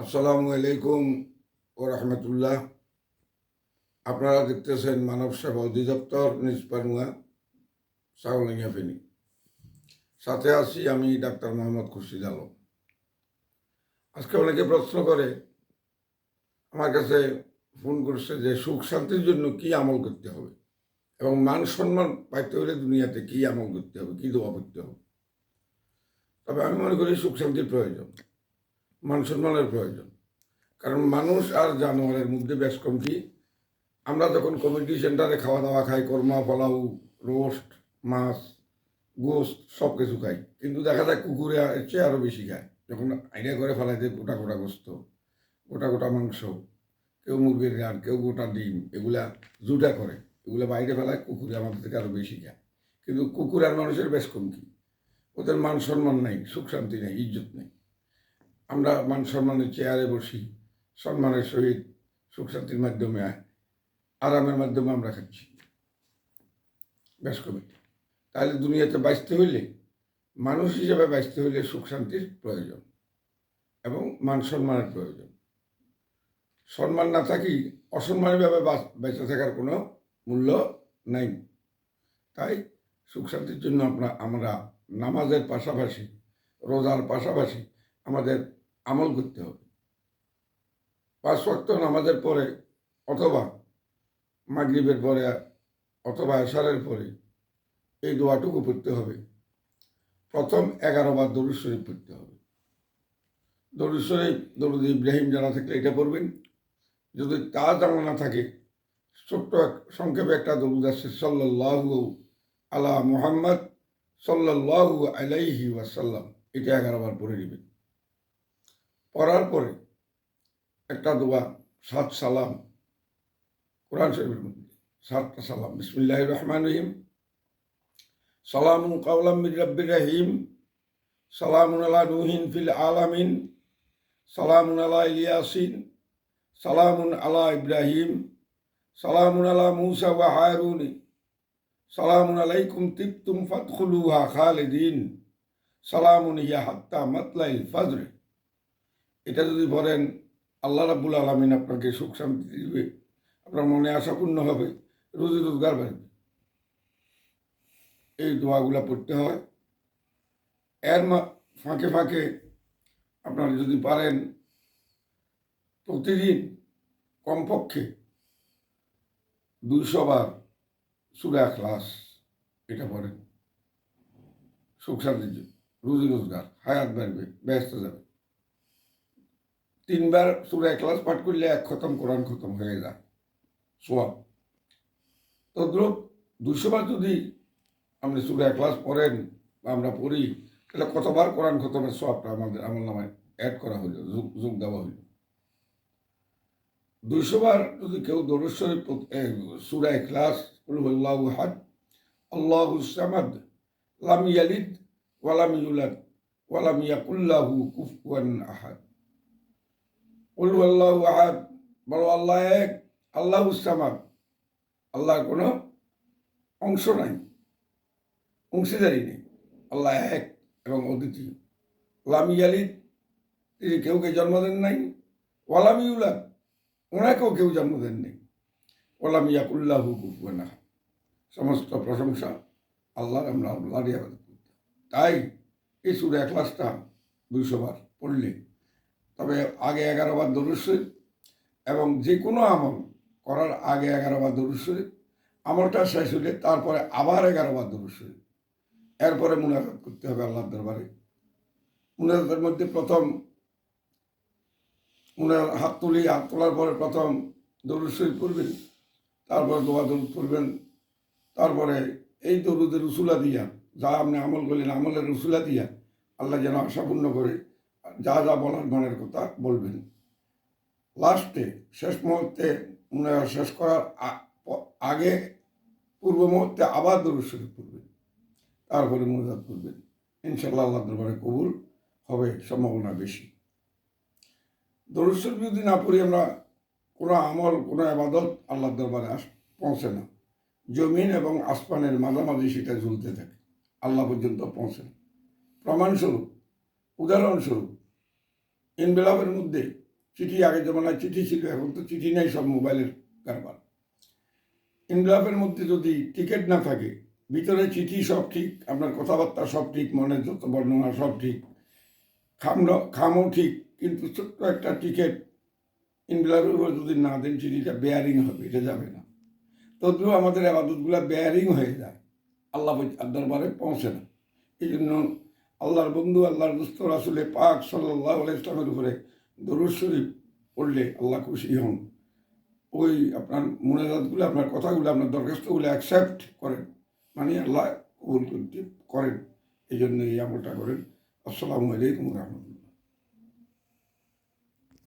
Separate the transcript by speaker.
Speaker 1: আসসালামু আলাইকুম ও রহমতুল্লাহ। আপনারা দেখতেছেন মানব সেবা অধিদপ্তর নিজপানুয়া সাগলিয়া ফেনী। সাথে আছি আমি ডাক্তার মোহাম্মদ খুরশিদ আলম। আজকে অনেকে প্রশ্ন করে, আমার কাছে ফোন করছে যে সুখ শান্তির জন্য কি আমল করতে হবে এবং মান সম্মান পাইতে হলে দুনিয়াতে কি আমল করতে হবে, কি দোয়া করতে হবে। তবে আমি মনে করি সুখ শান্তির প্রয়োজন, মান সম্মানের প্রয়োজন। কারণ মানুষ আর জানোয়ারের মধ্যে বেশ কম কি, আমরা যখন কমিউনিটি সেন্টারে খাওয়া দাওয়া খাই, কর্মা, পোলাও, রোস্ট, মাছ, গোস্ত সব কিছু খাই, কিন্তু দেখা যায় কুকুরে চেয়ে আরও বেশি খায়। যখন আইডিয়া করে ফেলাই দেয় গোটা গোটা গোস্ত, গোটা গোটা মাংস, কেউ মুরগির গান, কেউ গোটা ডিম, এগুলা জুটা করে, এগুলো বাইরে ফেলায়, কুকুরে আমাদের থেকে আরও বেশি খায়। কিন্তু কুকুর আর মানুষের বেশ কম কি, ওদের মান সম্মান নেই, সুখ শান্তি নেই, ইজ্জত নেই। আমরা মান সম্মানের চেয়ারে বসি, সম্মানের সহিত সুখ শান্তির মাধ্যমে আরামের মাধ্যমে আমরা খাচ্ছি বেশ কমিটি। তাহলে দুনিয়াতে বাঁচতে হইলে, মানুষ হিসেবে বাঁচতে হইলে সুখ শান্তির প্রয়োজন এবং মান সম্মানের প্রয়োজন। সম্মান না থাকি অসম্মানীভাবে বেঁচে থাকার কোনো মূল্য নাই। তাই সুখ শান্তির জন্য আমরা নামাজের পাশাপাশি, রোজার পাশাপাশি আমাদের আমল করতে হবে। 5 ওয়াক্ত নামাজের পরে অথবা মাগরিবের পরে অথবা এশারের পরে এই দোয়াটুকু পড়তে হবে। প্রথম 11 বার দরুদ শরীফ পড়তে হবে। দরুদ শরীফ, দরুদ ইব্রাহিম জানা থাকলে এটা পড়বেন। যদি তা জানা না থাকে, ছোট্ট সংক্ষেপে একটা দরুদ আছে, সাল্লাল্লাহু আলা মুহাম্মদ সাল্লাল্লাহু আলাইহি ওয়াসাল্লাম, এটা 11 বার পড়ে নেবেন। পড়ার পরে একটা দোয়া, 7 সালাম, কোরআন শরীফের মধ্যে 7টা সালাম। বিসমিল্লাহির রহমানির রহিম, সালামুন কাওলাম মির রাব্বির রহিম, সালামুন আলা নূহিন ফিল আলামিন, সালামুন আলা ইয়াসিন, সালামুন আলা ইব্রাহিম, সালামুন আলা মুসা ওয়া হারুন, সালামুন আলাইকুম তিবতুম ফাদখুলুহা খালিদিন, সালামুন হিয়া হাত্তা মাতলাইল ফজর। এটা যদি পড়েন, আল্লাহ রাব্বুল আলামিন আপনাকে সুখ শান্তি দিবে, আপনার মনে আশা পূর্ণ হবে, রুজি রোজগার বাড়বে। এই দোয়াগুলা পড়তে হয়। এর ফাঁকে ফাঁকে আপনারা যদি পারেন প্রতিদিন কমপক্ষে 200 বার সূরা ইখলাস এটা পড়েন। সুখ শান্তির জন্য, রুজি রোজগার, হায়াত বাড়বে, ব্যস্ত যাবে। 3 বার সূরা ইখলাস পাঠ করলে 1 খতম কোরআন খতম হয়ে যায়, সওয়াব। তদ্রূপ 200 বার যদি আপনি সূরা ইখলাস পড়েন বা আমরা পড়ি, তাহলে কতবার কোরআন খতমের সওয়াবটা আমাদের আমলনামায় অ্যাড করা হইল, যোগ দেওয়া হইল। 200 বার যদি কেউ দরুদ শরীফ, সূরা ইখলাস, কুল হুয়াল্লাহু আহাদ, আল্লাহুস সামাদ, লাম ইয়ালিদ ওয়া লাম ইউলাদ ওয়া লাম ইয়াকুল লাহু কুফুয়ান আহাদ। কুল হুয়াল্লাহু আহাদ, বলো আল্লাহ এক, আল্লাহুস সামাদ, আল্লাহর কোনো অংশ নাই, অংশীদারি নেই, আল্লাহ এক এবং অদ্বিতীয়। লাম ইয়ালিদ, তিনি কেউকে জন্ম দেন নাই, ওয়া লাম ইউলাদ, ওনাকেও কেউ জন্ম দেন নেই, ওয়া লাম ইয়াকুল লাহু কুফুয়ান আহাদ। সমস্ত প্রশংসা আল্লাহর, আমরা আল্লাহরই ইবাদত করতে। তাই এই সূরা ইখলাসটা 200 বার পড়লে, তবে আগে 11 বার দরুদ শরীফ, এবং যে কোনো আমল করার আগে 11 বার দরুদ শরীফ, আমলটা শেষ হলে তারপরে আবার 11 বার দরুদ শরীফ, এরপরে মুনাজাত করতে হবে আল্লাহর দরবারে। মুনাজাতের মধ্যে প্রথম হাত তোলার পরে প্রথম দরুদ শরীফ পড়বেন, তারপরে দোয়া দরুদ পড়বেন, তারপরে এই দরুদের রসুলা দিয়া, যা আপনি আমল করলেন আমলের রসুলা দিয়া আল্লাহ যেন আশাপূর্ণ করে, যা যা বলার মনের কথা বলবেন। লাস্টে শেষ মুহূর্তে শেষ করার আগে পূর্ব মুহূর্তে আবার দরুদ শরীফ পড়বেন, তারপরে মুনাজাত করবেন। ইনশাআল্লাহ আল্লাহ দরবারে কবুল হবে সম্ভাবনা বেশি। দরুদ শরীফ যদি না পড়ি আমরা, কোনো আমল, কোনো ইবাদত আল্লাহর দরবারে পৌঁছে না। জমিন এবং আসমানের মাঝামাঝি সেটা ঝুলতে থাকে, আল্লাহ পর্যন্ত পৌঁছে না। প্রমাণস্বরূপ, উদাহরণস্বরূপ, ইনভেলপের মধ্যে চিঠি আগে জমানায় চিঠি ছিল, এখন তো চিঠি নেই, সব মোবাইলের কারবার। ইনভেলপের মধ্যে যদি টিকিট না থাকে, ভিতরে চিঠি সব ঠিক, আপনার কথাবার্তা সব ঠিক, মনের যত বর্ণনা সব ঠিক, খামও ঠিক, কিন্তু ছোট্ট একটা টিকিট ইনভেলপের উপর যদি না দেন, চিঠিটা বেয়ারিং হবে, এটা যাবে না। তদ্রুপ আমাদের আবাদতগুলো বেয়ারিং হয়ে যায়, আল্লাহ দরবারে পৌঁছে না। এই জন্য আল্লাহর বন্ধু, আল্লাহর দোস্ত রাসূলে পাক সাল্লাল্লাহু আলাইহি ইসলামের উপরে দরুদ শরীফ পড়লে আল্লাহ খুশি হন। ওই আপনার মুনাজাতগুলো, আপনার কথাগুলো, আপনার দরখাস্তগুলো অ্যাকসেপ্ট করেন, মানে আল্লাহ কবুল করতে করেন। এই জন্য এই আমলটা করেন। আসসালামু আলাইকুম রহমতুল্লাহ।